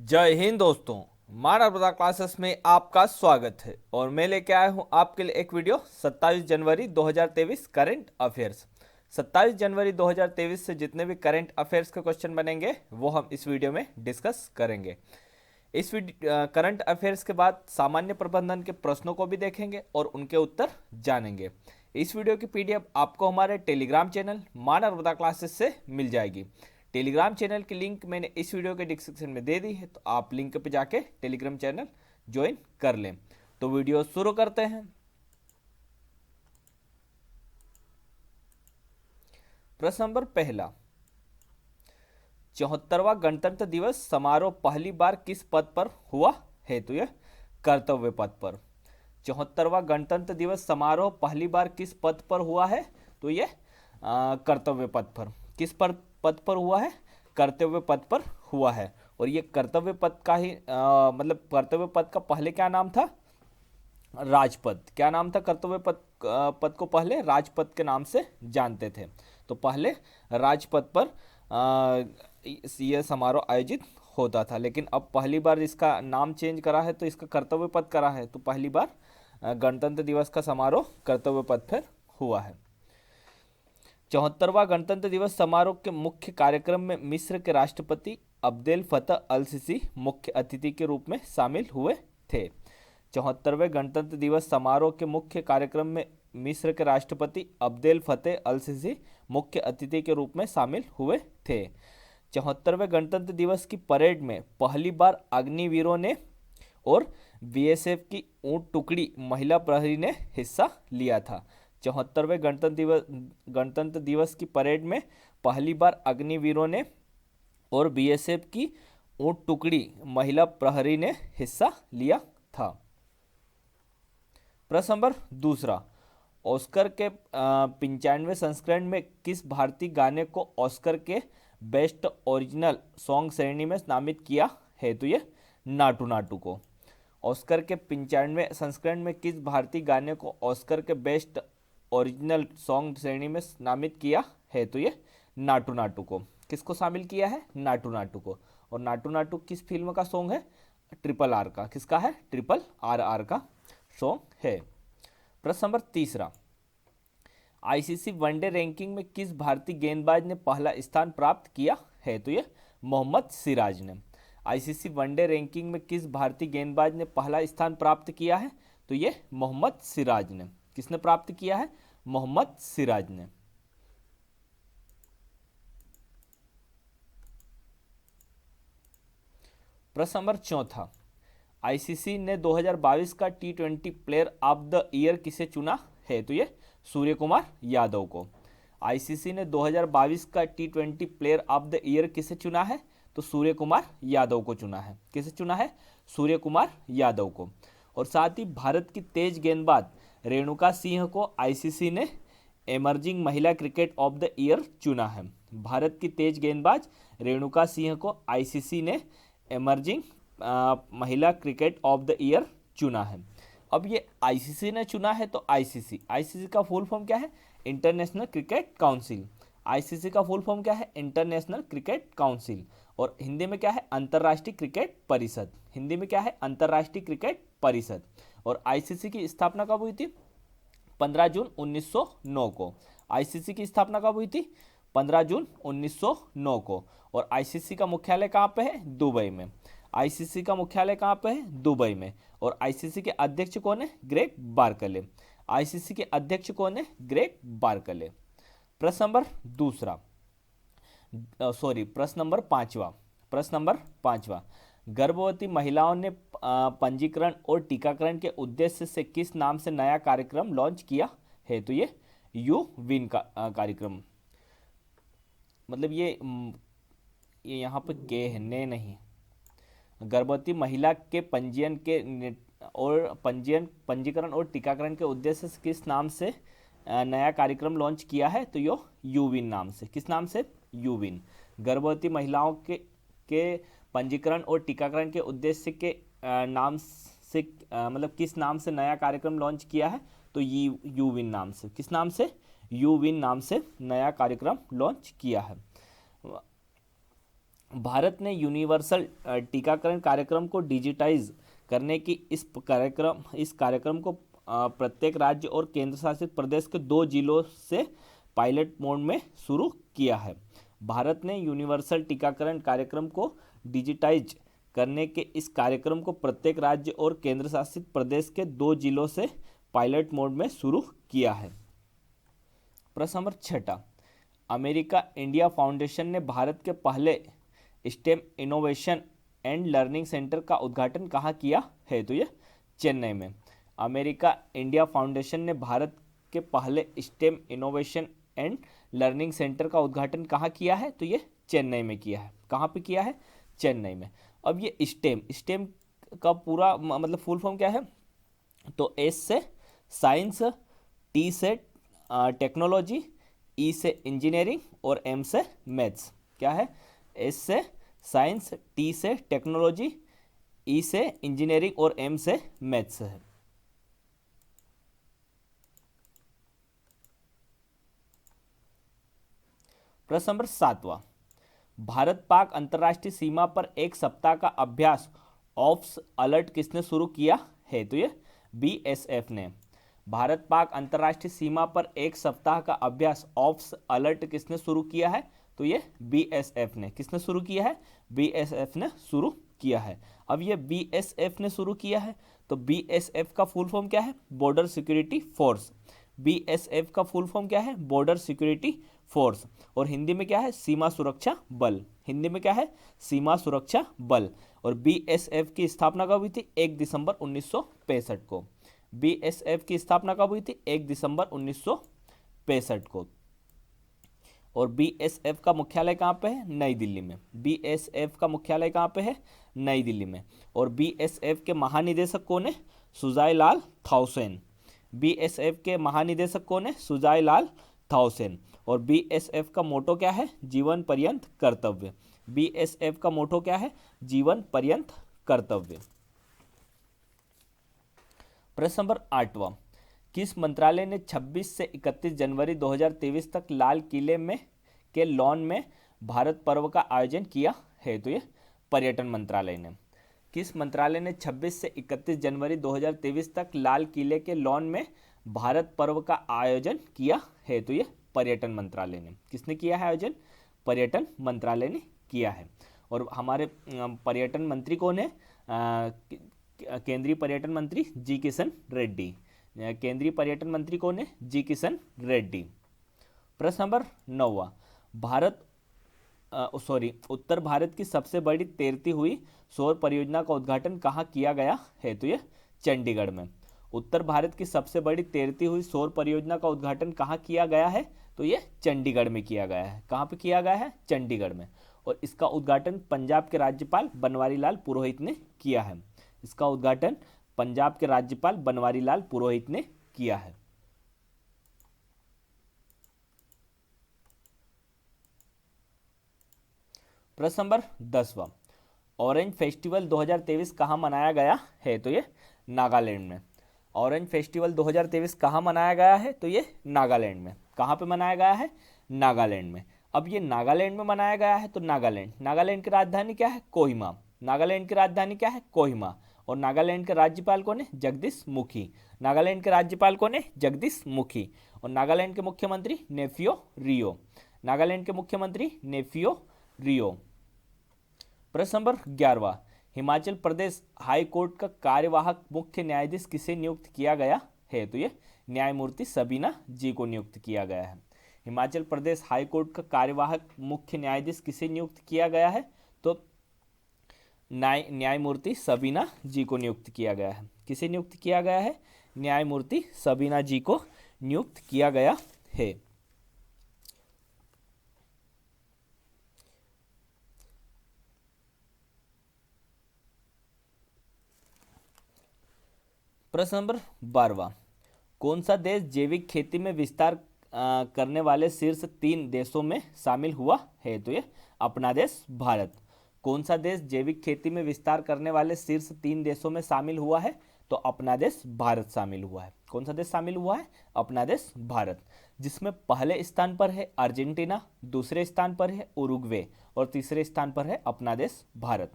जय हिंद दोस्तों। मानवता क्लासेस में आपका स्वागत है और मैं लेके आया हूं आपके लिए एक वीडियो 27 जनवरी 2023 करंट अफेयर्स। 27 जनवरी 2023 से जितने भी करंट अफेयर्स के क्वेश्चन बनेंगे वो हम इस वीडियो में डिस्कस करेंगे। इस करंट अफेयर्स के बाद सामान्य प्रबंधन के प्रश्नों को भी देखेंगे और उनके उत्तर जानेंगे। इस वीडियो की पीडीएफ आपको हमारे टेलीग्राम चैनल मानवता क्लासेस से मिल जाएगी। टेलीग्राम चैनल की लिंक मैंने इस वीडियो के डिस्क्रिप्शन में दे दी है, तो आप लिंक पे जाके टेलीग्राम चैनल ज्वाइन कर लें। तो वीडियो शुरू करते हैं। प्रश्न नंबर पहला, 74वां गणतंत्र दिवस समारोह पहली बार किस पद पर हुआ है? तो यह कर्तव्य पद पर। 74वां गणतंत्र दिवस समारोह पहली बार किस पद पर हुआ है? तो यह कर्तव्य पद पर। किस पद पर हुआ है? कर्तव्य पद पर हुआ है। और ये कर्तव्य पद का ही मतलब कर्तव्य पद का पहले क्या नाम था? राजपद। क्या नाम था कर्तव्य पद को पहले राजपद के नाम से जानते थे। तो पहले राजपद पर यह समारोह आयोजित होता था, लेकिन अब पहली बार इसका नाम चेंज करा है तो इसका कर्तव्य पद करा है। तो पहली बार गणतंत्र दिवस का समारोह कर्तव्य पद पर हुआ है। 74वां गणतंत्र दिवस समारोह के मुख्य कार्यक्रम में मिस्र के राष्ट्रपति अब्देल फतह अल सीसी मुख्य अतिथि के रूप में शामिल हुए थे। 74वें गणतंत्र दिवस समारोह के मुख्य कार्यक्रम में मिस्र के राष्ट्रपति अब्देल फतेह अल सीसी मुख्य अतिथि के रूप में शामिल हुए थे। 74वें गणतंत्र दिवस की परेड में पहली बार अग्निवीरों ने और बीएसएफ की ऊंट टुकड़ी महिला प्रहरी ने हिस्सा लिया था। 74वें गणतंत्र दिवस की परेड में पहली बार अग्निवीरों ने और बीएसएफ की ऊंट टुकड़ी महिला प्रहरी ने हिस्सा लिया था। प्रश्न नंबर दूसरा, ऑस्कर के 95वें संस्करण में किस भारतीय गाने को ऑस्कर के बेस्ट ओरिजिनल सॉन्ग श्रेणी में नामित किया है? तो ये नाटू नाटू को। ऑस्कर के 95वें संस्करण में किस भारतीय गाने को ऑस्कर के बेस्ट ओरिजिनल सॉन्ग श्रेणी में नामित किया है? तो ये नाटू नाटू को। किसको शामिल किया है? नाटू नाटू को। और नाटू नाटू किस फिल्म का सॉन्ग है? ट्रिपल आर का। किसका है? ट्रिपल आर का सॉन्ग है। प्रश्न नंबर तीसरा, आईसीसी वनडे रैंकिंग में किस भारतीय गेंदबाज ने पहला स्थान प्राप्त किया है? तो ये मोहम्मद सिराज ने। आईसीसी वनडे रैंकिंग में किस भारतीय गेंदबाज ने पहला स्थान प्राप्त किया है? तो ये मोहम्मद सिराज ने। किसने प्राप्त किया है? मोहम्मद सिराज ने। प्रश्न नंबर चौथा, आईसीसी ने 2022 का टी20 प्लेयर ऑफ द ईयर किसे चुना है? तो ये सूर्य कुमार यादव को। आईसीसी ने 2022 का टी20 प्लेयर ऑफ द ईयर किसे चुना है? तो सूर्य कुमार यादव को चुना है। किसे चुना है? सूर्य कुमार यादव को। और साथ ही भारत की तेज गेंदबाज रेणुका सिंह को आईसीसी ने एमर्जिंग महिला क्रिकेट ऑफ द ईयर चुना है। भारत की तेज गेंदबाज रेणुका सिंह को आईसीसी ने एमर्जिंग महिला क्रिकेट ऑफ द ईयर चुना है। अब ये आईसीसी ने चुना है तो आईसीसी का फुल फॉर्म क्या है? International cricket council. आईसीसी का फुल फॉर्म क्या है? International cricket council. और हिंदी में क्या है? अंतर्राष्ट्रीय क्रिकेट परिषद। हिंदी में क्या है? अंतर्राष्ट्रीय क्रिकेट परिषद। और आईसीसी की स्थापना कब हुई थी? 15 जून 1909 को। आईसीसी की स्थापना कब हुई थी? 15 जून 1909 को। और आईसीसी का मुख्यालय कहाँ पे है? दुबई में। आईसीसी का मुख्यालय कहाँ पे है? दुबई में। और आईसीसी के अध्यक्ष कौन है? Greg Barclay. आईसीसी के अध्यक्ष कौन है? Greg Barclay. प्रश्न नंबर दूसरा, प्रश्न नंबर पांचवा, गर्भवती महिलाओं ने पंजीकरण और टीकाकरण के उद्देश्य से किस नाम से नया कार्यक्रम लॉन्च किया है? तो ये यू विन का कार्यक्रम। मतलब ये यहाँ पे के है, ने नहीं। गर्भवती महिला के पंजीकरण और टीकाकरण के उद्देश्य से किस नाम से नया कार्यक्रम लॉन्च किया है? तो यो यूविन नाम से। किस नाम से? यूविन। गर्भवती महिलाओं के पंजीकरण और टीकाकरण के उद्देश्य के नाम से मतलब किस नाम से नया कार्यक्रम लॉन्च किया है? तो यूविन नाम से। किस नाम से? यूविन नाम से नया कार्यक्रम लॉन्च किया है। भारत ने यूनिवर्सल टीकाकरण कार्यक्रम को डिजिटाइज करने की इस कार्यक्रम को प्रत्येक राज्य और केंद्र शासित प्रदेश के 2 जिलों से पायलट मोड में शुरू किया है। भारत ने यूनिवर्सल टीकाकरण कार्यक्रम को डिजिटाइज करने के इस कार्यक्रम को प्रत्येक राज्य और केंद्र शासित प्रदेश के 2 जिलों से पायलट मोड में शुरू किया है। प्रश्न नंबर 6, अमेरिका इंडिया फाउंडेशन ने भारत के पहले stem innovation and learning centre का उद्घाटन कहाँ किया है? तो ये चेन्नई में। अमेरिका इंडिया फाउंडेशन ने भारत के पहले stem innovation and learning centre का उद्घाटन कहाँ किया है? तो ये चेन्नई में किया है। कहाँ पे किया है? चेन्नई में। अब ये स्टेम का पूरा मतलब फुल फॉर्म क्या है? तो एस से साइंस, टी से टेक्नोलॉजी, ई से इंजीनियरिंग और एम से मैथ्स। क्या है? एस से साइंस, टी से टेक्नोलॉजी, ई से इंजीनियरिंग और एम से मैथ्स है। प्रश्न नंबर 7, भारत पाक अंतर्राष्ट्रीय सीमा पर एक सप्ताह का अभ्यास ऑप्स अलर्ट किसने शुरू किया है? तो ये बीएसएफ ने। भारत पाक अंतर्राष्ट्रीय सीमा पर एक सप्ताह का अभ्यास ऑप्स अलर्ट किसने शुरू किया है? तो ये बीएसएफ ने। किसने शुरू किया है? बीएसएफ ने शुरू किया है। अब ये बीएसएफ ने शुरू किया है तो बीएसएफ का फुल फॉर्म क्या है? Border security force. बीएसएफ का फुल फॉर्म क्या है? Border security force. और हिंदी में क्या है? सीमा सुरक्षा बल। हिंदी में क्या है? सीमा सुरक्षा बल। और बीएसएफ की स्थापना कब हुई थी? 1 दिसंबर 1965 को। बीएसएफ की स्थापना कब हुई थी? 1 दिसंबर 1965 को। और बीएसएफ का मुख्यालय कहाँ पे है? नई दिल्ली में। बीएसएफ का मुख्यालय कहाँ पे है? नई दिल्ली में। और बीएसएफ के महानिदेशक कौन है? सुजाई लाल थाउसेन। बीएसएफ के महानिदेशक कौन है? सुजाई लाल थाउसेन। और बीएसएफ का मोटो क्या है? जीवन पर्यंत कर्तव्य। बीएसएफ का मोटो क्या है? जीवन पर्यंत कर्तव्य। प्रश्न नंबर 8, किस मंत्रालय ने 26 से 31 जनवरी 2023 तक लाल किले में के लॉन में भारत पर्व का आयोजन किया है? तो ये पर्यटन मंत्रालय ने। किस मंत्रालय ने 26 से 31 जनवरी 2023 तक लाल किले के लॉन में भारत पर्व का आयोजन किया है? तो ये पर्यटन मंत्रालय ने। किसने किया है आयोजन? पर्यटन मंत्रालय ने किया है। और हमारे पर्यटन मंत्री कौन है? केंद्रीय पर्यटन मंत्री जी किशन रेड्डी। केंद्रीय पर्यटन मंत्री कौन है? जी किशन रेड्डी। प्रश्न नंबर 9, उत्तर भारत की सबसे बड़ी तैरती हुई सौर परियोजना का उद्घाटन कहाँ किया गया है? तो ये चंडीगढ़ में। उत्तर भारत की सबसे बड़ी तैरती हुई सौर परियोजना का उद्घाटन कहाँ किया गया है? तो ये चंडीगढ़ में किया गया है। कहाँ पे किया गया है? चंडीगढ़ में। और इसका उद्घाटन पंजाब के राज्यपाल बनवारी लाल पुरोहित ने किया है। इसका उद्घाटन पंजाब के राज्यपाल बनवारी लाल पुरोहित ने किया है। प्रश्न नंबर 10, ऑरेंज फेस्टिवल 2023 कहाँ मनाया गया है? तो ये नागालैंड में। ऑरेंज फेस्टिवल 2023 कहाँ मनाया गया है? तो ये नागालैंड में। कहाँ पे मनाया गया है? नागालैंड में। अब ये नागालैंड में मनाया गया है तो नागालैंड की राजधानी क्या है? कोहिमा। नागालैंड की राजधानी क्या है? कोहिमा। और नागालैंड के राज्यपाल कौन है? जगदीश मुखी। नागालैंड के राज्यपाल कौन है? जगदीश मुखी। और नागालैंड के मुख्यमंत्री नेफियो रियो। नागालैंड के मुख्यमंत्री नेफियो रियो। प्रश्न number 11, Himachal Pradesh high court का कार्यवाहक मुख्य न्यायाधीश किसे नियुक्त किया गया है? तो ये न्यायमूर्ति सबीना जी को नियुक्त किया गया है। हिमाचल प्रदेश हाई कोर्ट का कार्यवाहक मुख्य न्यायाधीश किसे नियुक्त किया गया है? तो न्यायमूर्ति सबीना जी को नियुक्त किया गया है। किसे नियुक्त किया गया है? न्यायमूर्ति सबीना जी को नियुक्त किया गया है। प्रश्न नंबर 12, कौन सा देश जैविक खेती में विस्तार करने वाले शीर्ष 3 देशों में शामिल हुआ है? तो ये अपना देश भारत। कौन सा देश जैविक खेती में विस्तार करने वाले शीर्ष 3 देशों में शामिल हुआ है? तो अपना देश भारत शामिल हुआ है। कौन सा देश शामिल हुआ है? अपना देश भारत। जिसमें पहले स्थान पर है अर्जेंटीना, दूसरे स्थान पर है उरुग्वे और तीसरे स्थान पर है अपना देश भारत।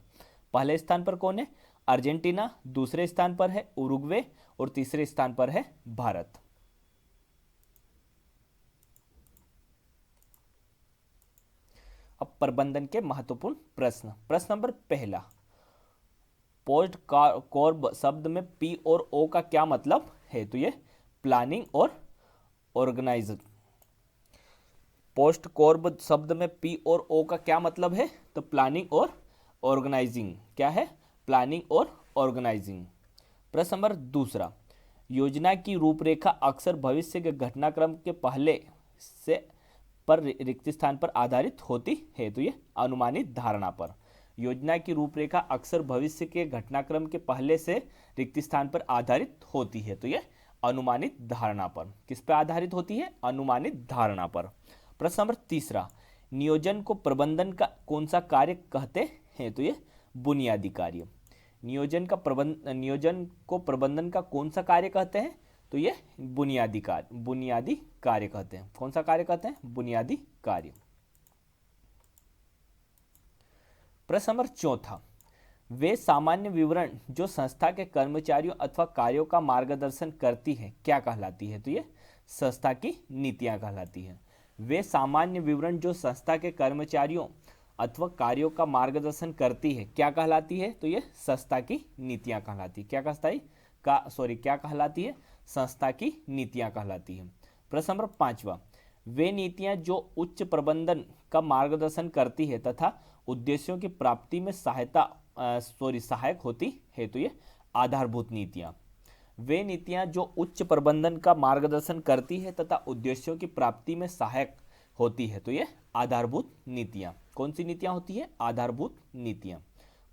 पहले स्थान पर कौन है? अर्जेंटीना, दूसरे स्थान पर है उरुग्वे और तीसरे स्थान पर है भारत। अब प्रबंधन के महत्वपूर्ण प्रश्न। प्रश्न नंबर पहला, पोस्ट कॉर्ब शब्द में पी और ओ का क्या मतलब है? तो ये प्लानिंग और ऑर्गेनाइजिंग। पोस्ट कॉर्ब शब्द में पी और ओ का क्या मतलब है? तो प्लानिंग और ऑर्गेनाइजिंग। क्या है? प्लानिंग और ऑर्गेनाइजिंग। प्रश्न नंबर दूसरा, योजना की रूपरेखा अक्सर भविष्य के घटनाक्रम के पहले से पर रिक्त स्थान पर आधारित होती है। तो ये अनुमानित धारणा पर। योजना की रूपरेखा अक्सर भविष्य के घटनाक्रम के पहले से रिक्त स्थान पर आधारित होती है। तो ये अनुमानित धारणा पर। किस पर आधारित होती है? अनुमानित धारणा पर। प्रश्न नंबर तीसरा, नियोजन को प्रबंधन का कौन सा कार्य कहते हैं? तो ये बुनियादी कार्य। नियोजन को प्रबंधन का कौन सा कार्य कहते हैं? तो ये बुनियादी कार्य कहते हैं। कौन सा कार्य कहते हैं? बुनियादी कार्य। प्रश्न नंबर चौथा, वे सामान्य विवरण जो संस्था के कर्मचारियों अथवा कार्यों का मार्गदर्शन करती है क्या कहलाती है? तो ये संस्था की नीतियां कहलाती है। वे सामान्य विवरण जो संस्था के कर्मचारियों अथवा कार्यों का मार्गदर्शन करती है क्या कहलाती है? तो ये संस्था की नीतियां कहलाती है। क्या कहलाती है? संस्था की नीतियां कहलाती है। प्रश्न नंबर पांचवा, वे नीतियां जो उच्च प्रबंधन का मार्गदर्शन करती है तथा उद्देश्यों की प्राप्ति में सहायक होती है। तो ये आधारभूत नीतियां। वे नीतियां जो उच्च प्रबंधन का मार्गदर्शन करती है तथा उद्देश्यों की प्राप्ति में सहायक होती है। तो ये आधारभूत नीतियां। कौन सी नीतियां होती है? आधारभूत नीतियां।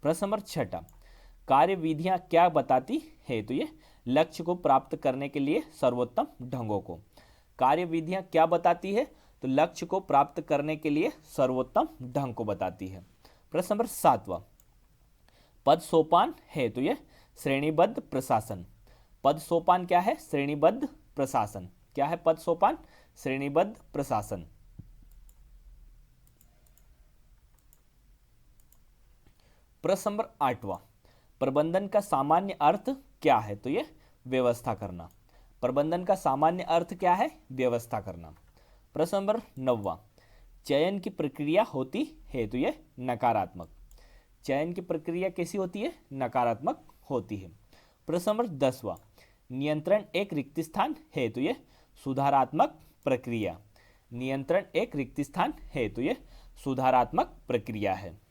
प्रश्न नंबर छठा, कार्य विधियां क्या बताती है? तो ये लक्ष्य को प्राप्त करने के लिए सर्वोत्तम ढंगों को। कार्य विधियां क्या बताती है? तो लक्ष्य को प्राप्त करने के लिए सर्वोत्तम ढंग को बताती है। प्रश्न नंबर सातवां, पद सोपान है। तो ये श्रेणीबद्ध प्रशासन। पद सोपान क्या है? श्रेणीबद्ध प्रशासन। क्या है पद सोपान? श्रेणीबद्ध प्रशासन। प्रश्न नंबर आठवां, प्रबंधन का सामान्य अर्थ क्या है? तो ये व्यवस्था करना। प्रबंधन का सामान्य अर्थ क्या है? व्यवस्था करना। प्रश्न नंबर नौवां, चयन की प्रक्रिया होती है। तो ये नकारात्मक। चयन की प्रक्रिया कैसी होती है? नकारात्मक होती है। प्रश्न नंबर 10वां, नियंत्रण एक रिक्त स्थान है। तो ये सुधारात्मक प्रक्रिया। नियंत्रण एक रिक्त स्थान है। तो ये सुधारात्मक प्रक्रिया है।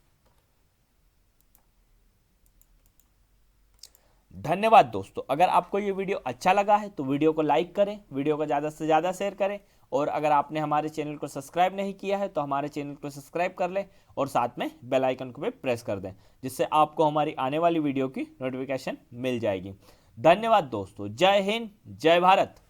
धन्यवाद दोस्तों। अगर आपको ये वीडियो अच्छा लगा है तो वीडियो को लाइक करें, वीडियो को ज़्यादा से ज़्यादा शेयर करें और अगर आपने हमारे चैनल को सब्सक्राइब नहीं किया है तो हमारे चैनल को सब्सक्राइब कर लें और साथ में बेल आइकन को भी प्रेस कर दें, जिससे आपको हमारी आने वाली वीडियो की नोटिफिकेशन मिल जाएगी। धन्यवाद दोस्तों। जय हिंद, जय भारत।